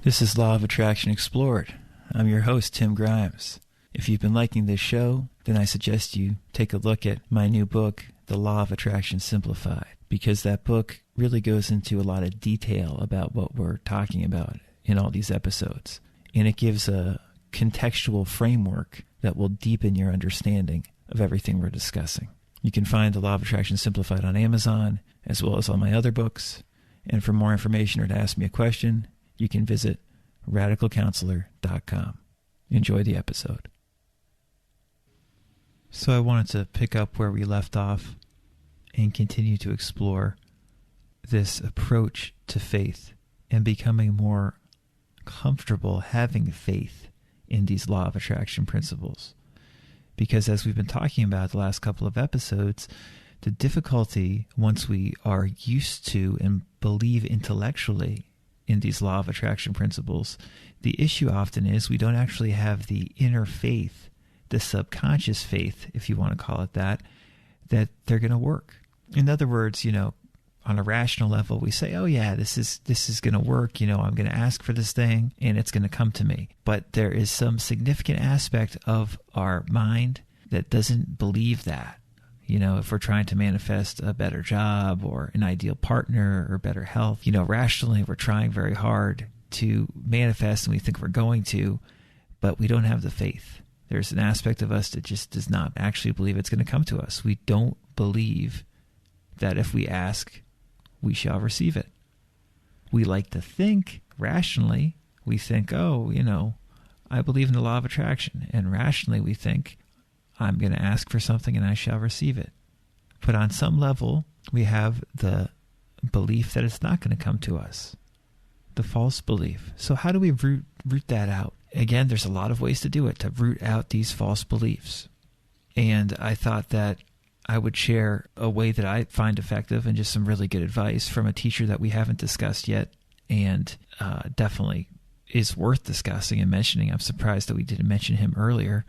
This is Law of Attraction Explored. I'm your host, Tim Grimes. If you've been liking this show, then I suggest you take a look at my new book, The Law of Attraction Simplified, because that book really goes into a lot of detail about what we're talking about in all these episodes. And it gives a contextual framework that will deepen your understanding of everything we're discussing. You can find The Law of Attraction Simplified on Amazon, as well as all my other books. And for more information or to ask me a question, you can visit radicalcounselor.com. Enjoy the episode. So I wanted to pick up where we left off and continue to explore this approach to faith and becoming more comfortable having faith in these law of attraction principles. Because as we've been talking about the last couple of episodes, the difficulty once we are used to and believe intellectually in these law of attraction principles, the issue often is we don't actually have the inner faith, the subconscious faith, if you want to call it that they're going to work. In other words, on a rational level, we say, oh yeah, this is going to work. I'm going to ask for this thing and it's going to come to me. But there is some significant aspect of our mind that doesn't believe that. If we're trying to manifest a better job or an ideal partner or better health, rationally we're trying very hard to manifest and we think we're going to, but we don't have the faith. There's an aspect of us that just does not actually believe it's going to come to us. We don't believe that if we ask, we shall receive it. We like to think rationally. We think, I believe in the law of attraction. And rationally we think, I'm going to ask for something and I shall receive it. But on some level, we have the belief that it's not going to come to us. The false belief. So how do we root that out? Again, there's a lot of ways to do it, to root out these false beliefs. And I thought that I would share a way that I find effective and just some really good advice from a teacher that we haven't discussed yet and definitely is worth discussing and mentioning. I'm surprised that we didn't mention him earlier.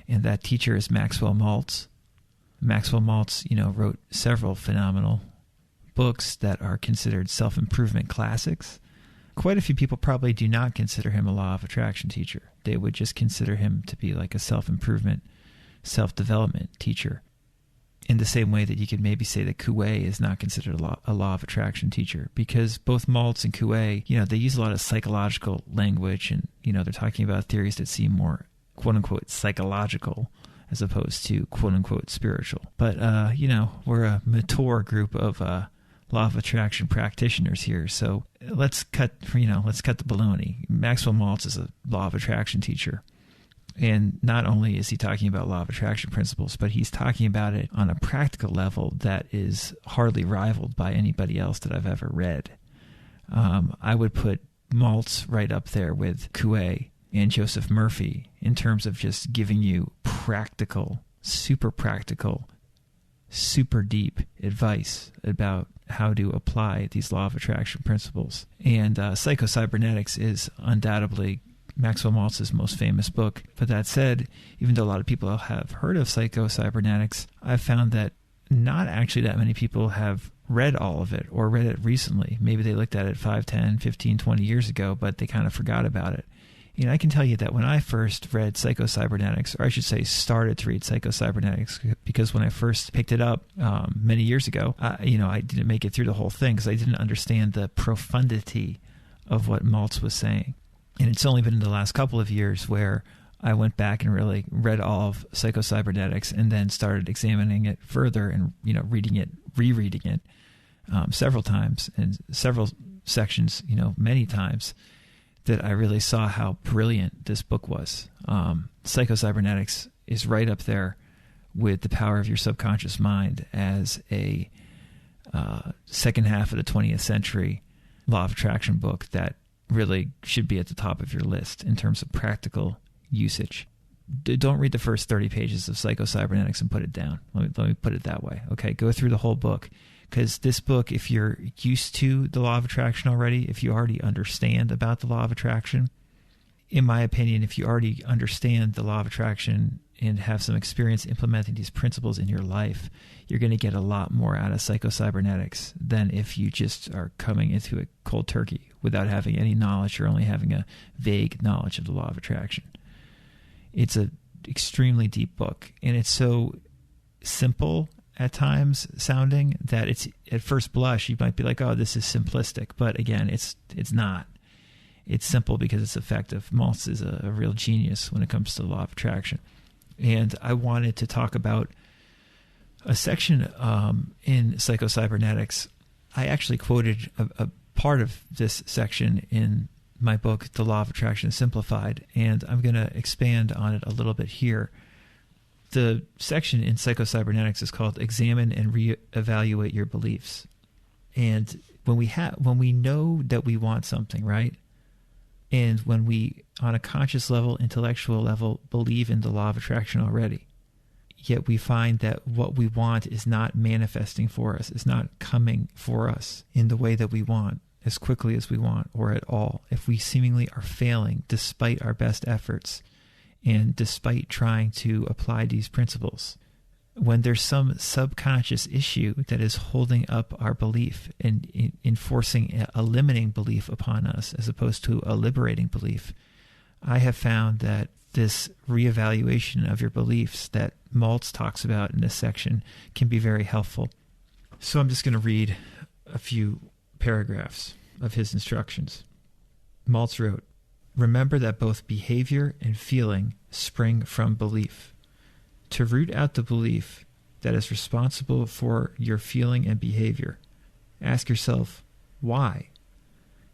And that teacher is Maxwell Maltz. Maxwell Maltz, wrote several phenomenal books that are considered self-improvement classics. Quite a few people probably do not consider him a law of attraction teacher. They would just consider him to be like a self-improvement, self-development teacher. In the same way that you could maybe say that Coué is not considered a law of attraction teacher, because both Maltz and Coué, they use a lot of psychological language and, they're talking about theories that seem more quote-unquote psychological as opposed to quote-unquote spiritual. But, we're a mature group of law of attraction practitioners here. So let's cut the baloney. Maxwell Maltz is a law of attraction teacher. And not only is he talking about law of attraction principles, but he's talking about it on a practical level that is hardly rivaled by anybody else that I've ever read. I would put Maltz right up there with Coué and Joseph Murphy in terms of just giving you practical, super deep advice about how to apply these law of attraction principles. And Psycho-Cybernetics is undoubtedly Maxwell Maltz's most famous book. But that said, even though a lot of people have heard of Psycho-Cybernetics, I've found that not actually that many people have read all of it or read it recently. Maybe they looked at it 5, 10, 15, 20 years ago, but they kind of forgot about it. I can tell you that when I first read Psycho-Cybernetics, or I should say started to read Psycho-Cybernetics, because when I first picked it up many years ago, I didn't make it through the whole thing because I didn't understand the profundity of what Maltz was saying. And it's only been in the last couple of years where I went back and really read all of Psycho-Cybernetics and then started examining it further and, reading it, rereading it several times and several sections, many times, that I really saw how brilliant this book was. Psycho-Cybernetics is right up there with The Power of Your Subconscious Mind as a second half of the 20th century law of attraction book that really should be at the top of your list in terms of practical usage. Don't read the first 30 pages of Psycho-Cybernetics and put it down. Let me put it that way. Okay, go through the whole book. Because this book, if you're used to the law of attraction already, if you already understand about the law of attraction, in my opinion, if you already understand the law of attraction and have some experience implementing these principles in your life, you're going to get a lot more out of Psycho-Cybernetics than if you just are coming into it cold turkey without having any knowledge or only having a vague knowledge of the law of attraction. It's an extremely deep book, and it's so simple at times sounding that it's, at first blush, you might be like, oh, this is simplistic. But again, it's not. It's simple because it's effective. Maltz is a real genius when it comes to the law of attraction. And I wanted to talk about a section in Psycho-Cybernetics. I actually quoted a part of this section in my book, The Law of Attraction Simplified, and I'm going to expand on it a little bit here. The section in Psycho-Cybernetics is called Examine and Reevaluate Your Beliefs. And when we know that we want something, right? And when we, on a conscious level, intellectual level, believe in the law of attraction already, yet we find that what we want is not manifesting for us, is not coming for us in the way that we want, as quickly as we want, or at all. If we seemingly are failing despite our best efforts and despite trying to apply these principles, when there's some subconscious issue that is holding up our belief and enforcing a limiting belief upon us as opposed to a liberating belief, I have found that this reevaluation of your beliefs that Maltz talks about in this section can be very helpful. So I'm just going to read a few paragraphs of his instructions. Maltz wrote, "Remember that both behavior and feeling spring from belief. To root out the belief that is responsible for your feeling and behavior, ask yourself, why?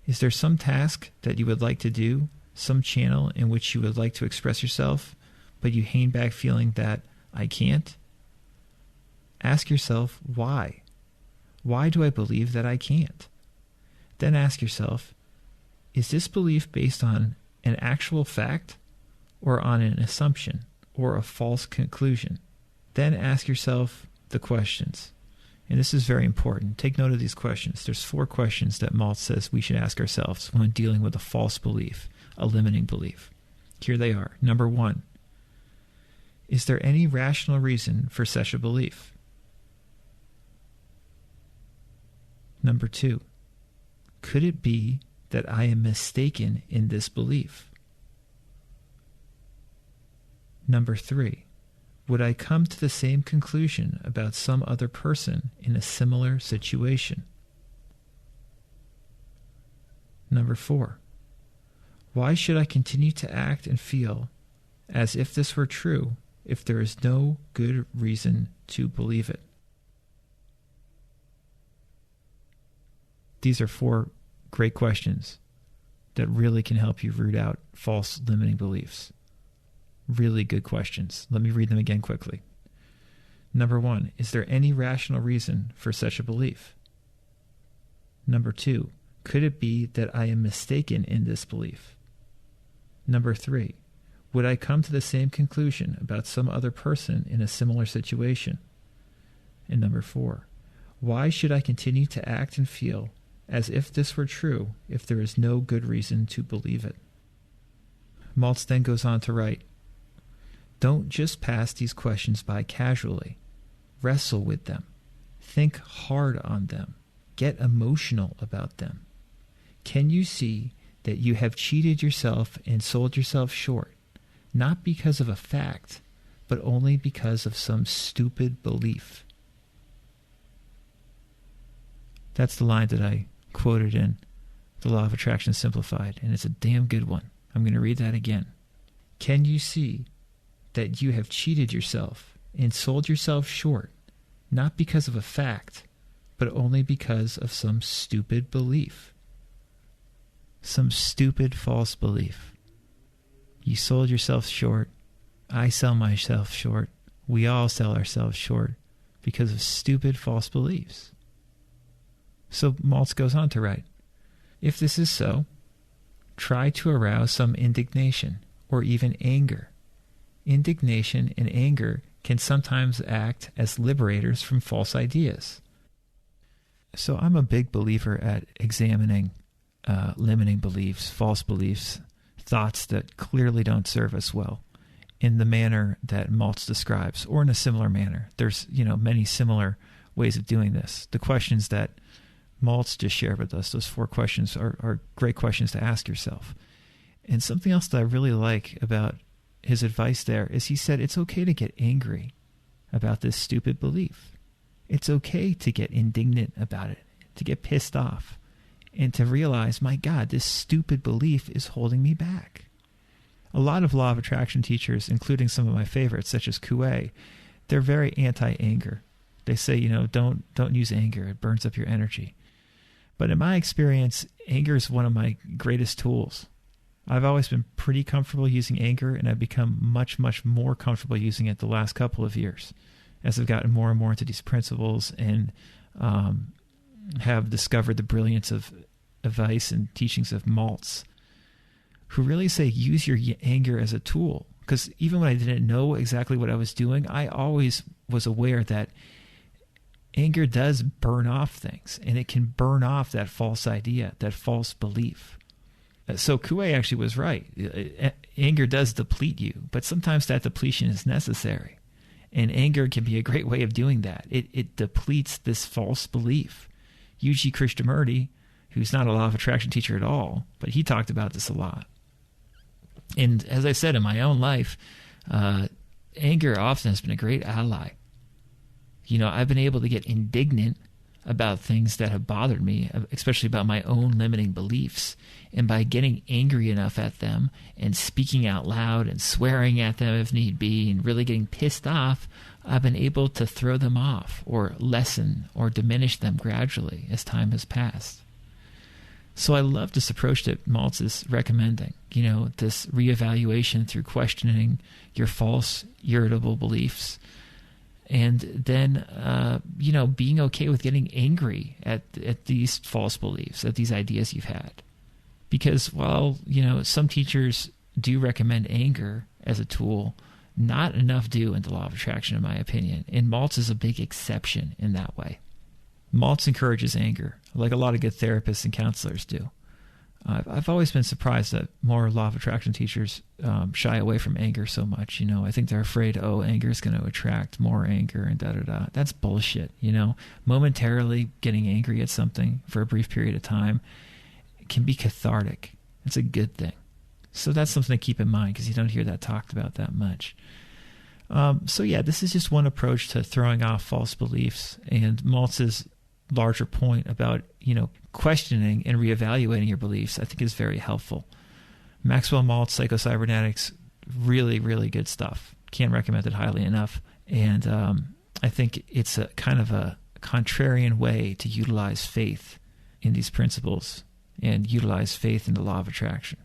Is there some task that you would like to do, some channel in which you would like to express yourself, but you hang back feeling that I can't? Ask yourself, why? Why do I believe that I can't? Then ask yourself, is this belief based on an actual fact or on an assumption or a false conclusion? Then ask yourself the questions." And this is very important. Take note of these questions. There's 4 questions that Maltz says we should ask ourselves when dealing with a false belief, a limiting belief. Here they are. Number 1, is there any rational reason for such a belief? Number 2, could it be that I am mistaken in this belief? Number 3, would I come to the same conclusion about some other person in a similar situation? Number 4, why should I continue to act and feel as if this were true if there is no good reason to believe it? These are 4 great questions that really can help you root out false limiting beliefs. Really good questions. Let me read them again quickly. Number 1, is there any rational reason for such a belief? Number 2, could it be that I am mistaken in this belief? Number 3, would I come to the same conclusion about some other person in a similar situation? And number 4, why should I continue to act and feel as if this were true if there is no good reason to believe it? Maltz then goes on to write, don't just pass these questions by casually. Wrestle with them. Think hard on them. Get emotional about them. Can you see that you have cheated yourself and sold yourself short, not because of a fact, but only because of some stupid belief? That's the line that I quoted in The Law of Attraction Simplified, and it's a damn good one. I'm going to read that again. Can you see that you have cheated yourself and sold yourself short, not because of a fact, but only because of some stupid belief? Some stupid false belief. You sold yourself short. I sell myself short. We all sell ourselves short because of stupid false beliefs. So Maltz goes on to write, if this is so, try to arouse some indignation or even anger. Indignation and anger can sometimes act as liberators from false ideas. So I'm a big believer at examining limiting beliefs, false beliefs, thoughts that clearly don't serve us well in the manner that Maltz describes, or in a similar manner. There's, many similar ways of doing this. The questions that Maltz just shared with us. Those 4 questions are great questions to ask yourself. And something else that I really like about his advice there is he said it's okay to get angry about this stupid belief. It's okay to get indignant about it, to get pissed off, and to realize, my God, this stupid belief is holding me back. A lot of law of attraction teachers, including some of my favorites, such as Coué, they're very anti-anger. They say, don't use anger. It burns up your energy. But in my experience, anger is one of my greatest tools. I've always been pretty comfortable using anger, and I've become much, much more comfortable using it the last couple of years as I've gotten more and more into these principles and have discovered the brilliance of advice and teachings of Maltz, who really say use your anger as a tool. Because even when I didn't know exactly what I was doing, I always was aware that anger does burn off things, and it can burn off that false idea, that false belief. So Coué actually was right. Anger does deplete you, but sometimes that depletion is necessary. And anger can be a great way of doing that. It depletes this false belief. Yuji Krishnamurti, who's not a law of attraction teacher at all, but he talked about this a lot. And as I said, in my own life, anger often has been a great ally. I've been able to get indignant about things that have bothered me, especially about my own limiting beliefs. And by getting angry enough at them and speaking out loud and swearing at them if need be and really getting pissed off, I've been able to throw them off or lessen or diminish them gradually as time has passed. So I love this approach that Maltz is recommending, this reevaluation through questioning your false, irritable beliefs. And then, being okay with getting angry at these false beliefs, at these ideas you've had. Because while, some teachers do recommend anger as a tool, not enough do in the law of attraction, in my opinion. And Maltz is a big exception in that way. Maltz encourages anger, like a lot of good therapists and counselors do. I've always been surprised that more law of attraction teachers shy away from anger so much. I think they're afraid, anger is going to attract more anger and da-da-da. That's bullshit, Momentarily getting angry at something for a brief period of time can be cathartic. It's a good thing. So that's something to keep in mind because you don't hear that talked about that much. This is just one approach to throwing off false beliefs, and Maltz's larger point about, questioning and reevaluating your beliefs, I think is very helpful. Maxwell Maltz, Psycho-Cybernetics, really, really good stuff. Can't recommend it highly enough. And I think it's a kind of a contrarian way to utilize faith in these principles and utilize faith in the law of attraction.